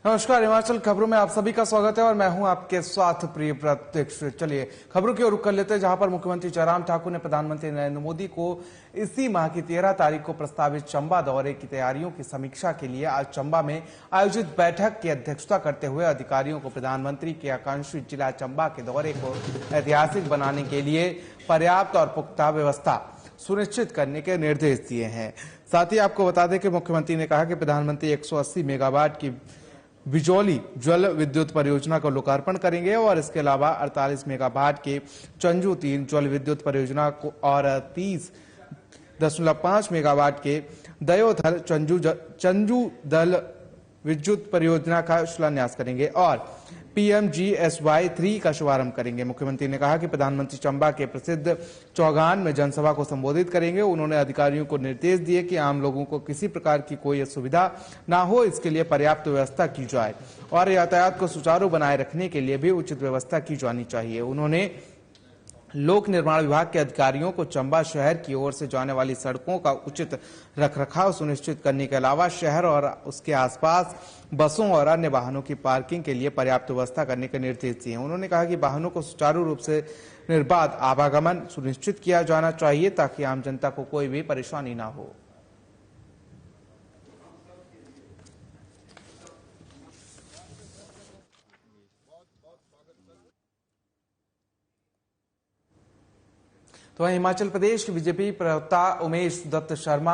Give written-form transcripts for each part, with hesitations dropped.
नमस्कार, हिमाचल खबरों में आप सभी का स्वागत है और मैं हूं आपके स्वास्थ्य प्रिय प्रत्यक्ष। चलिए खबरों की ओर रुख कर लेते हैं, जहां पर मुख्यमंत्री जयराम ठाकुर ने प्रधानमंत्री नरेंद्र मोदी को इसी माह की 13 तारीख को प्रस्तावित चंबा दौरे की तैयारियों की समीक्षा के लिए आज चंबा में आयोजित बैठक की अध्यक्षता करते हुए अधिकारियों को प्रधानमंत्री के आकांक्षी जिला चंबा के दौरे को ऐतिहासिक बनाने के लिए पर्याप्त और पुख्ता व्यवस्था सुनिश्चित करने के निर्देश दिए हैं। साथ ही आपको बता दें कि मुख्यमंत्री ने कहा कि प्रधानमंत्री 180 मेगावाट की बिजौली जल विद्युत परियोजना का लोकार्पण करेंगे और इसके अलावा 48 मेगावाट के चंजू 3 जल विद्युत परियोजना को और 30.5 मेगावाट के दयोथल चंजू दल विद्युत परियोजना का शिलान्यास करेंगे और PMGSY 3 का शुभारंभ करेंगे। मुख्यमंत्री ने कहा कि प्रधानमंत्री चंबा के प्रसिद्ध चौगान में जनसभा को संबोधित करेंगे। उन्होंने अधिकारियों को निर्देश दिए कि आम लोगों को किसी प्रकार की कोई असुविधा ना हो, इसके लिए पर्याप्त व्यवस्था की जाए और यातायात को सुचारू बनाए रखने के लिए भी उचित व्यवस्था की जानी चाहिए। उन्होंने लोक निर्माण विभाग के अधिकारियों को चंबा शहर की ओर से जाने वाली सड़कों का उचित रखरखाव सुनिश्चित करने के अलावा शहर और उसके आसपास बसों और अन्य वाहनों की पार्किंग के लिए पर्याप्त व्यवस्था करने के निर्देश दिए। उन्होंने कहा कि वाहनों को सुचारू रूप से निर्बाध आवागमन सुनिश्चित किया जाना चाहिए ताकि आम जनता को कोई भी परेशानी न हो। तो वहीं हिमाचल प्रदेश के बीजेपी प्रवक्ता उमेश दत्त शर्मा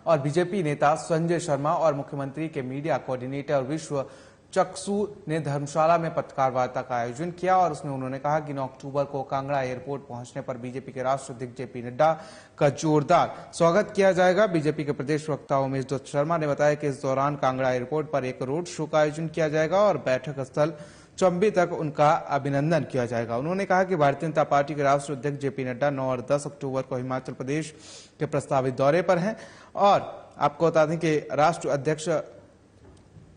और बीजेपी नेता संजय शर्मा और मुख्यमंत्री के मीडिया कोऑर्डिनेटर विश्व चक्षु ने धर्मशाला में पत्रकार वार्ता का आयोजन किया और उसमें उन्होंने कहा कि 9 अक्टूबर को कांगड़ा एयरपोर्ट पहुंचने पर बीजेपी के राष्ट्रीय अध्यक्ष जेपी नड्डा का जोरदार स्वागत किया जाएगा। बीजेपी के प्रदेश प्रवक्ता उमेश दत्त शर्मा ने बताया कि इस दौरान कांगड़ा एयरपोर्ट पर एक रोड शो का आयोजन किया जाएगा और बैठक स्थल चंबी तक उनका अभिनंदन किया जाएगा। उन्होंने कहा कि भारतीय जनता पार्टी के राष्ट्रीय अध्यक्ष जेपी नड्डा 9 और 10 अक्टूबर को हिमाचल प्रदेश के प्रस्तावित दौरे पर हैं और आपको बता दें कि राष्ट्रीय अध्यक्ष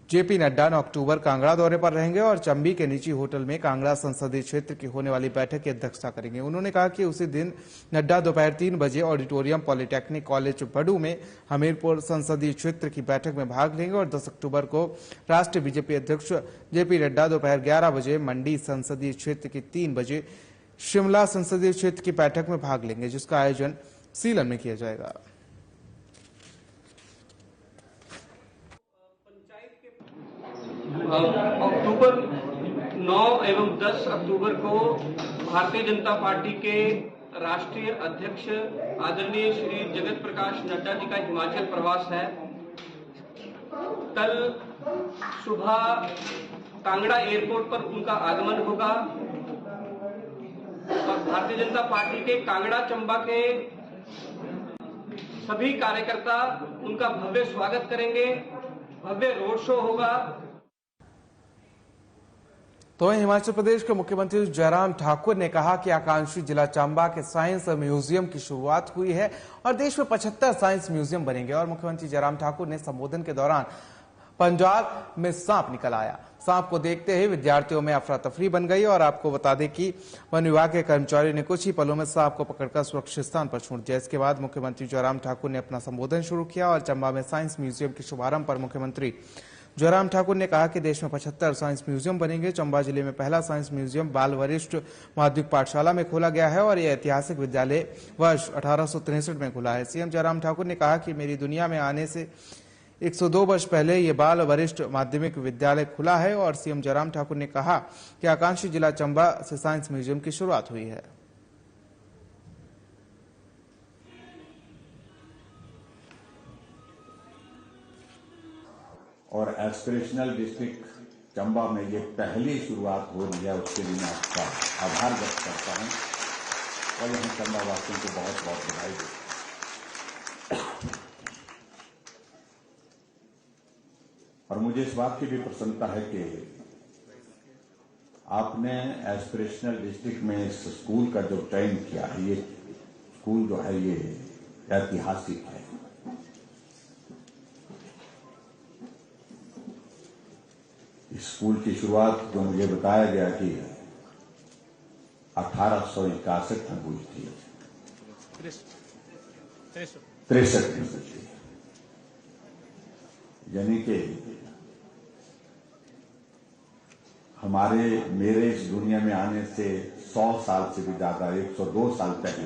जेपी नड्डा 9 अक्टूबर कांगड़ा दौरे पर रहेंगे और चंबी के निजी होटल में कांगड़ा संसदीय क्षेत्र की होने वाली बैठक की अध्यक्षता करेंगे। उन्होंने कहा कि उसी दिन नड्डा दोपहर 3 बजे ऑडिटोरियम पॉलिटेक्निक कॉलेज बडू में हमीरपुर संसदीय क्षेत्र की बैठक में भाग लेंगे और 10 अक्टूबर को राष्ट्रीय बीजेपी अध्यक्ष जेपी नड्डा दोपहर 11 बजे मंडी संसदीय क्षेत्र की 3 बजे शिमला संसदीय क्षेत्र की बैठक में भाग लेंगे, जिसका आयोजन सीलन में किया जाएगा। अक्टूबर 9 एवं 10 अक्टूबर को भारतीय जनता पार्टी के राष्ट्रीय अध्यक्ष आदरणीय श्री जगत प्रकाश नड्डा जी का हिमाचल प्रवास है। कल सुबह कांगड़ा एयरपोर्ट पर उनका आगमन होगा और भारतीय जनता पार्टी के कांगड़ा चंबा के सभी कार्यकर्ता उनका भव्य स्वागत करेंगे। भव्य रोड शो होगा। तो हिमाचल प्रदेश के मुख्यमंत्री जयराम ठाकुर ने कहा कि आकांक्षी जिला चंबा के साइंस म्यूजियम की शुरुआत हुई है और देश में 75 साइंस म्यूजियम बनेंगे। और मुख्यमंत्री जयराम ठाकुर ने संबोधन के दौरान पंजाब में सांप निकल आया। सांप को देखते ही विद्यार्थियों में अफरा तफरी बन गई और आपको बता दें कि वन विभाग के कर्मचारियों ने कुछ ही पलों में सांप को पकड़कर सुरक्षित स्थान पर छोड़ दिया। इसके बाद मुख्यमंत्री जयराम ठाकुर ने अपना संबोधन शुरू किया और चंबा में साइंस म्यूजियम के शुभारंभ पर मुख्यमंत्री जयराम ठाकुर ने कहा कि देश में 75 साइंस म्यूजियम बनेंगे। चंबा जिले में पहला साइंस म्यूजियम बाल वरिष्ठ माध्यमिक पाठशाला में खोला गया है और यह ऐतिहासिक विद्यालय वर्ष 1863 में खुला है। सीएम जयराम ठाकुर ने कहा कि मेरी दुनिया में आने से 102 वर्ष पहले ये बाल वरिष्ठ माध्यमिक विद्यालय खुला है और सीएम जयराम ठाकुर ने कहा कि आकांक्षी जिला चंबा से साइंस म्यूजियम की शुरुआत हुई है। और एस्पिरेशनल डिस्ट्रिक्ट चंबा में ये पहली शुरुआत हो रही है, उसके लिए मैं आपका आभार व्यक्त करता हूं और यहाँ चंबा वासियों को बहुत बहुत बधाई देता हूं। और मुझे इस बात की भी प्रसन्नता है कि आपने एस्पिरेशनल डिस्ट्रिक्ट में इस स्कूल का जो चयन किया है, ये स्कूल जो है ये ऐतिहासिक है। स्कूल की शुरुआत जो मुझे बताया गया कि 1861 में हुई थी, 63 में, यानी कि मेरे इस दुनिया में आने से 100 साल से भी ज्यादा 102 साल पहले।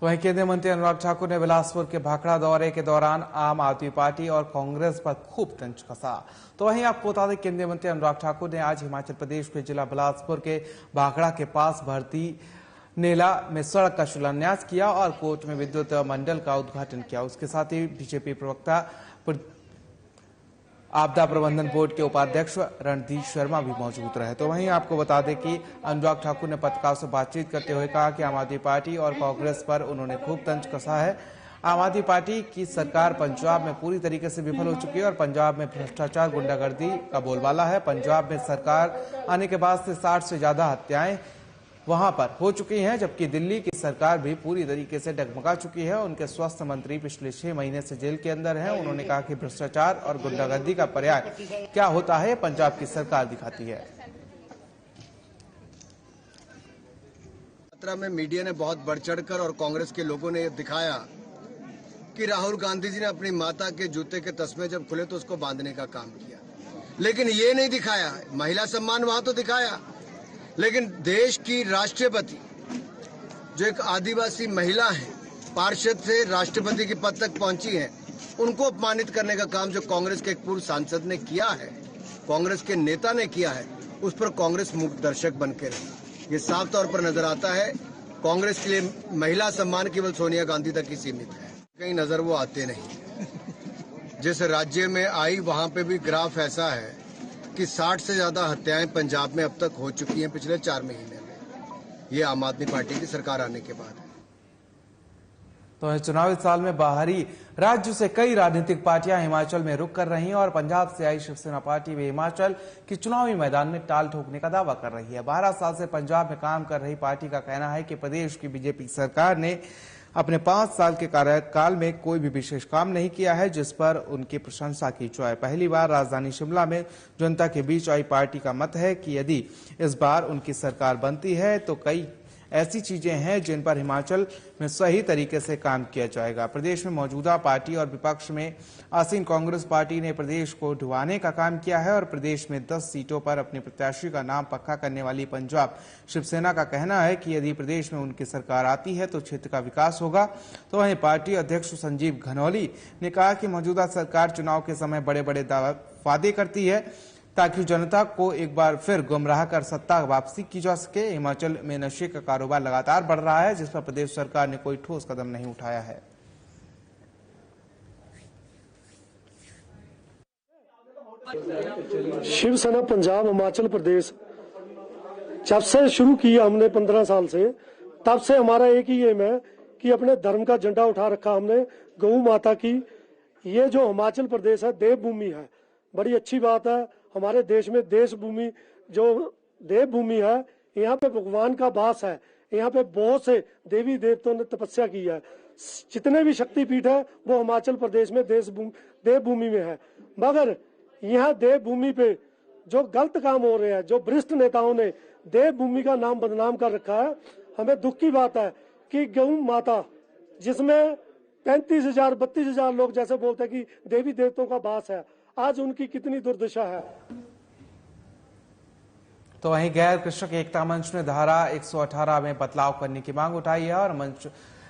वहीं केंद्रीय मंत्री अनुराग ठाकुर ने बिलासपुर के भाखड़ा दौरे के दौरान आम आदमी पार्टी और कांग्रेस पर खूब तंज कसा। तो वहीं आपको बता दें, केंद्रीय मंत्री अनुराग ठाकुर ने आज हिमाचल प्रदेश के जिला बिलासपुर के भाखड़ा के पास भर्ती नेला में सड़क का शिलान्यास किया और कोट में विद्युत मंडल का उद्घाटन किया। उसके साथ ही बीजेपी प्रवक्ता आपदा प्रबंधन बोर्ड के उपाध्यक्ष रणदीप शर्मा भी मौजूद रहे। तो वहीं आपको बता दें कि अनुराग ठाकुर ने पत्रकारों से बातचीत करते हुए कहा कि आम आदमी पार्टी और कांग्रेस पर उन्होंने खूब तंज कसा है। आम आदमी पार्टी की सरकार पंजाब में पूरी तरीके से विफल हो चुकी है और पंजाब में भ्रष्टाचार, गुंडागर्दी का बोलबाला है। पंजाब में सरकार आने के बाद से 60 से ज्यादा हत्याएं वहां पर हो चुकी हैं, जबकि दिल्ली की सरकार भी पूरी तरीके से डगमगा चुकी है। उनके स्वास्थ्य मंत्री पिछले 6 महीने से जेल के अंदर हैं। उन्होंने कहा कि भ्रष्टाचार और गुंडागर्दी का पर्याय क्या होता है, पंजाब की सरकार दिखाती है। यात्रा में मीडिया ने बहुत बढ़ चढ़कर और कांग्रेस के लोगों ने दिखाया कि राहुल गांधी जी ने अपनी माता के जूते के तस्मे जब खुले तो उसको बांधने का काम किया, लेकिन ये नहीं दिखाया। महिला सम्मान वहां तो दिखाया, लेकिन देश की राष्ट्रपति जो एक आदिवासी महिला है, पार्षद से राष्ट्रपति के पद तक पहुंची है, उनको अपमानित करने का काम जो कांग्रेस के एक पूर्व सांसद ने किया है, कांग्रेस के नेता ने किया है, उस पर कांग्रेस मूक दर्शक बन के रही। ये साफ तौर पर नजर आता है कांग्रेस के लिए महिला सम्मान केवल सोनिया गांधी तक ही सीमित है, कहीं नजर वो आते नहीं। जिस राज्य में आई वहां पे भी ग्राफ ऐसा है कि 60 से ज्यादा हत्याएं पंजाब में अब तक हो चुकी हैं पिछले 4 महीने में। ये आम आदमी पार्टी की सरकार आने के बाद है। तो चुनावी साल में बाहरी राज्यों से कई राजनीतिक पार्टियां हिमाचल में रुक कर रही हैं और पंजाब से आई शिवसेना पार्टी भी हिमाचल की चुनावी मैदान में टाल ठोकने का दावा कर रही है। 12 साल से पंजाब में काम कर रही पार्टी का कहना है कि प्रदेश की बीजेपी सरकार ने अपने 5 साल के कार्यकाल में कोई भी विशेष काम नहीं किया है, जिस पर उनकी प्रशंसा की जाए। पहली बार राजधानी शिमला में जनता के बीच आई पार्टी का मत है कि यदि इस बार उनकी सरकार बनती है तो कई ऐसी चीजें हैं जिन पर हिमाचल में सही तरीके से काम किया जाएगा। प्रदेश में मौजूदा पार्टी और विपक्ष में आसीन कांग्रेस पार्टी ने प्रदेश को डुबाने का काम किया है और प्रदेश में 10 सीटों पर अपने प्रत्याशी का नाम पक्का करने वाली पंजाब शिवसेना का कहना है कि यदि प्रदेश में उनकी सरकार आती है तो क्षेत्र का विकास होगा। तो वहीं पार्टी अध्यक्ष संजीव घनौली ने कहा कि मौजूदा सरकार चुनाव के समय बड़े बड़े वादे करती है ताकि जनता को एक बार फिर गुमराह कर सत्ता वापसी की जा सके। हिमाचल में नशे का कारोबार लगातार बढ़ रहा है, जिस पर प्रदेश सरकार ने कोई ठोस कदम नहीं उठाया है। शिवसेना पंजाब हिमाचल प्रदेश जब से शुरू किया हमने 15 साल से, तब से हमारा एक ही एम है कि अपने धर्म का झंडा उठा रखा हमने, गौ माता की। ये जो हिमाचल प्रदेश है देवभूमि है, बड़ी अच्छी बात है। हमारे देश में देश भूमि जो देवभूमि है, यहाँ पे भगवान का वास है। यहाँ पे बहुत से देवी देवताओं ने तपस्या की है। जितने भी शक्तिपीठ है वो हिमाचल प्रदेश में देवभूमि में है। मगर यहाँ देवभूमि पे जो गलत काम हो रहे हैं, जो भ्रष्ट नेताओं ने देवभूमि का नाम बदनाम कर रखा है, हमें दुख की बात है कि गौ माता जिसमें 35,000 32,000 लोग जैसे बोलते हैं कि देवी देवताओं का वास है, आज उनकी कितनी दुर्दशा है। तो वहीं गैर कृषक एकता मंच ने धारा 118 में बदलाव करने की मांग उठाई है और मंच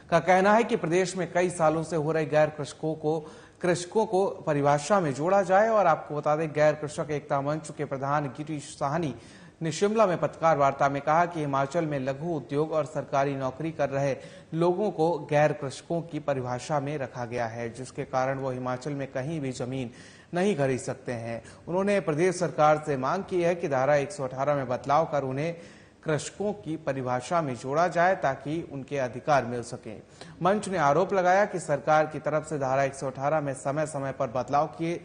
का कहना है कि प्रदेश में कई सालों से हो रहे गैर कृषकों को परिभाषा में जोड़ा जाए। और आपको बता दें, गैर कृषक एकता मंच के प्रधान गिरीश साहनी ने शिमला में पत्रकार वार्ता में कहा कि हिमाचल में लघु उद्योग और सरकारी नौकरी कर रहे लोगों को गैर कृषकों की परिभाषा में रखा गया है, जिसके कारण वो हिमाचल में कहीं भी जमीन नहीं खरीद सकते हैं। उन्होंने प्रदेश सरकार से मांग की है कि धारा 118 में बदलाव कर उन्हें कृषकों की परिभाषा में जोड़ा जाए ताकि उनके अधिकार मिल सके। मंच ने आरोप लगाया कि सरकार की तरफ से धारा 118 में समय समय पर बदलाव किए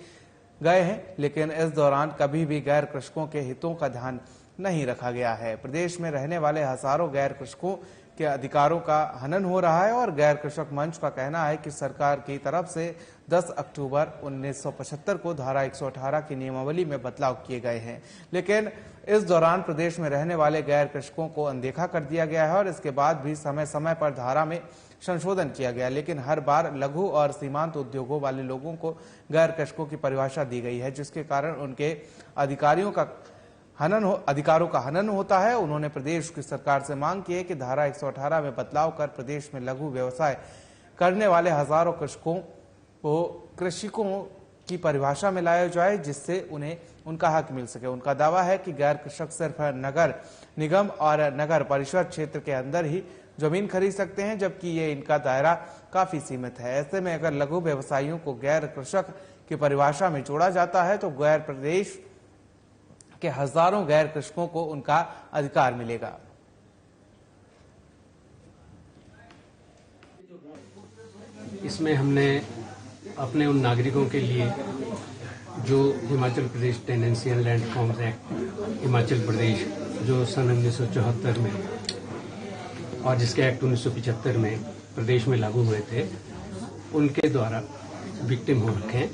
गए हैं, लेकिन इस दौरान कभी भी गैर कृषकों के हितों का ध्यान नहीं रखा गया है। प्रदेश में रहने वाले हजारों गैर कृषकों के अधिकारों का हनन हो रहा है और गैर कृषक मंच का कहना है कि सरकार की तरफ से 10 अक्टूबर 1975 को धारा 118 की नियमावली में बदलाव किए गए हैं, लेकिन इस दौरान प्रदेश में रहने वाले गैर कृषकों को अनदेखा कर दिया गया है और इसके बाद भी समय समय पर धारा में संशोधन किया गया, लेकिन हर बार लघु और सीमांत उद्योगों वाले लोगों को गैर कृषकों की परिभाषा दी गई है, जिसके कारण उनके अधिकारों का हनन होता है। उन्होंने प्रदेश की सरकार से मांग की है कि धारा 118 में बदलाव कर प्रदेश में लघु व्यवसाय करने वाले हजारों कृषकों को कृषकों की परिभाषा में लाया जाए, जिससे उन्हें उनका हक मिल सके। उनका दावा है कि गैर कृषक सिर्फ नगर निगम और नगर परिषद क्षेत्र के अंदर ही जमीन खरीद सकते हैं, जबकि ये इनका दायरा काफी सीमित है। ऐसे में अगर लघु व्यवसायियों को गैर कृषक की परिभाषा में जोड़ा जाता है तो गैर प्रदेश के हजारों गैर कृषकों को उनका अधिकार मिलेगा। इसमें हमने अपने उन नागरिकों के लिए जो Himachal Pradesh टेनेंशियल land forms act Himachal Pradesh जो सन 1974 में और जिसके एक्ट 1975 में प्रदेश में लागू हुए थे, उनके द्वारा विक्टिम हो रखे हैं।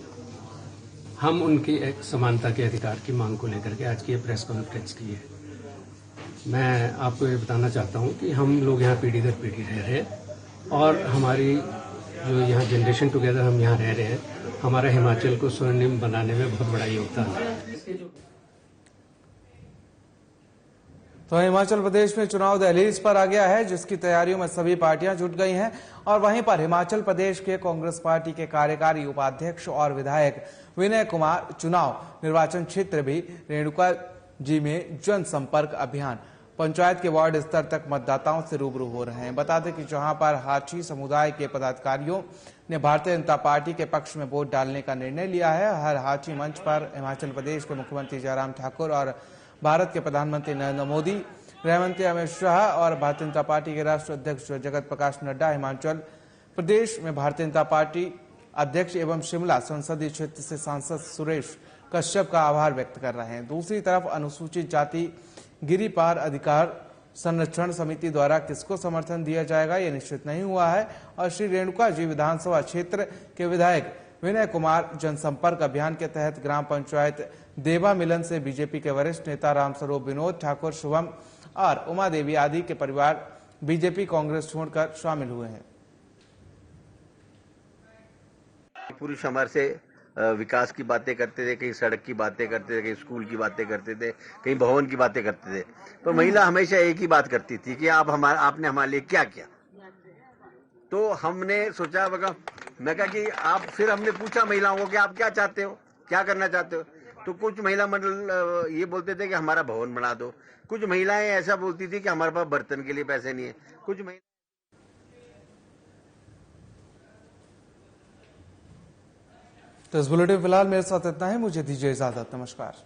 हम उनकी एक समानता के अधिकार की मांग को लेकर के आज की प्रेस कॉन्फ्रेंस की है। मैं आपको ये बताना चाहता हूँ कि हम लोग यहाँ पीढ़ी दर पीढ़ी रह रहे हैं और हमारी जो यहाँ जनरेशन टुगेदर हम यहाँ रह रहे हैं, हमारा हिमाचल को स्वर्णिम बनाने में बहुत बड़ा योगदान है। तो हिमाचल प्रदेश में चुनाव दहलीज पर आ गया है, जिसकी तैयारियों में सभी पार्टियां जुट गई हैं और वहीं पर हिमाचल प्रदेश के कांग्रेस पार्टी के कार्यकारी उपाध्यक्ष और विधायक विनय कुमार चुनाव निर्वाचन क्षेत्र भी रेणुका जी में जनसंपर्क अभियान पंचायत के वार्ड स्तर तक मतदाताओं से रूबरू हो रहे हैं। बता दें कि जहां पर हाची समुदाय के पदाधिकारियों ने भारतीय जनता पार्टी के पक्ष में वोट डालने का निर्णय लिया है। हर हाची मंच पर हिमाचल प्रदेश के मुख्यमंत्री जयराम ठाकुर और भारत के प्रधानमंत्री नरेंद्र मोदी, गृह मंत्री अमित शाह और भारतीय जनता पार्टी के राष्ट्रीय अध्यक्ष जगत प्रकाश नड्डा हिमाचल प्रदेश में भारतीय जनता पार्टी अध्यक्ष एवं शिमला संसदीय क्षेत्र से सांसद सुरेश कश्यप का आभार व्यक्त कर रहे हैं। दूसरी तरफ अनुसूचित जाति गिरिपार अधिकार संरक्षण समिति द्वारा किसको समर्थन दिया जाएगा ये निश्चित नहीं हुआ है और श्री रेणुका जी विधानसभा क्षेत्र के विधायक विनय कुमार जनसंपर्क अभियान के तहत ग्राम पंचायत देवा मिलन से बीजेपी के वरिष्ठ नेता रामस्वरूप विनोद ठाकुर, शुभम और उमा देवी आदि के परिवार बीजेपी कांग्रेस छोड़कर शामिल हुए हैं। पुरुष हमारे से विकास की बातें करते थे, कहीं सड़क की बातें करते थे, कहीं स्कूल की बातें करते थे, कहीं भवन की बातें करते थे, तो महिला हमेशा एक ही बात करती थी कि आपने हमारे लिए क्या किया। तो हमने सोचा, मैं कहा कि फिर हमने पूछा महिलाओं को कि आप क्या चाहते हो, क्या करना चाहते हो। तो कुछ महिला मंडल ये बोलते थे कि हमारा भवन बना दो, कुछ महिलाएं ऐसा बोलती थी कि हमारे पास बर्तन के लिए पैसे नहीं है, कुछ तो इस बुलेटिन फिलहाल मेरे साथ इतना है। मुझे दीजिए इजाजत। नमस्कार।